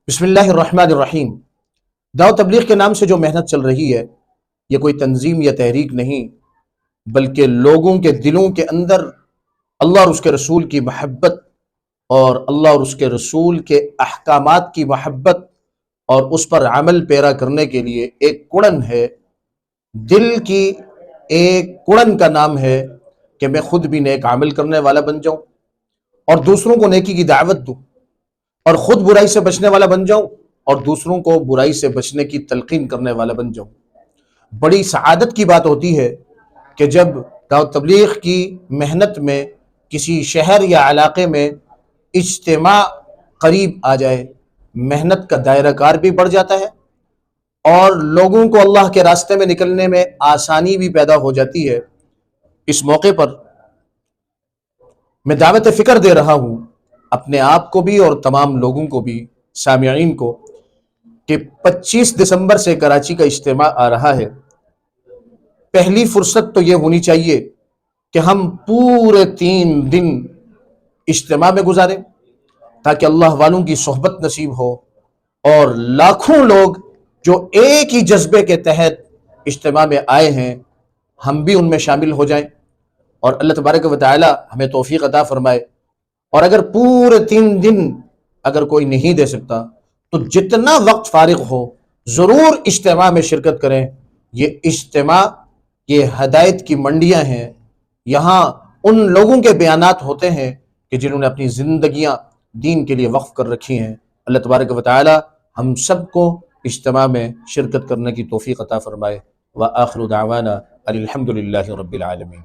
بسم اللہ الرحمن الرحیم۔ دعوت تبلیغ کے نام سے جو محنت چل رہی ہے، یہ کوئی تنظیم یا تحریک نہیں، بلکہ لوگوں کے دلوں کے اندر اللہ اور اس کے رسول کی محبت اور اللہ اور اس کے رسول کے احکامات کی محبت اور اس پر عمل پیرا کرنے کے لیے ایک کڑن ہے۔ دل کی ایک کڑن کا نام ہے کہ میں خود بھی نیک عمل کرنے والا بن جاؤں اور دوسروں کو نیکی کی دعوت دوں، اور خود برائی سے بچنے والا بن جاؤں اور دوسروں کو برائی سے بچنے کی تلقین کرنے والا بن جاؤں۔ بڑی سعادت کی بات ہوتی ہے کہ جب دعوت تبلیغ کی محنت میں کسی شہر یا علاقے میں اجتماع قریب آ جائے، محنت کا دائرہ کار بھی بڑھ جاتا ہے اور لوگوں کو اللہ کے راستے میں نکلنے میں آسانی بھی پیدا ہو جاتی ہے۔ اس موقع پر میں دعوت فکر دے رہا ہوں اپنے آپ کو بھی اور تمام لوگوں کو بھی، سامعین کو، کہ 25 دسمبر سے کراچی کا اجتماع آ رہا ہے۔ پہلی فرصت تو یہ ہونی چاہیے کہ ہم پورے 3 دن اجتماع میں گزاریں تاکہ اللہ والوں کی صحبت نصیب ہو اور لاکھوں لوگ جو ایک ہی جذبے کے تحت اجتماع میں آئے ہیں، ہم بھی ان میں شامل ہو جائیں، اور اللہ تبارک و تعالی ہمیں توفیق عطا فرمائے۔ اور اگر پورے 3 دن اگر کوئی نہیں دے سکتا تو جتنا وقت فارغ ہو ضرور اجتماع میں شرکت کریں۔ یہ اجتماع، یہ ہدایت کی منڈیاں ہیں، یہاں ان لوگوں کے بیانات ہوتے ہیں کہ جنہوں نے اپنی زندگیاں دین کے لیے وقف کر رکھی ہیں۔ اللہ تبارک و تعالی ہم سب کو اجتماع میں شرکت کرنے کی توفیق عطا فرمائے۔ وآخر دعوانا الحمد للہ رب العالمین۔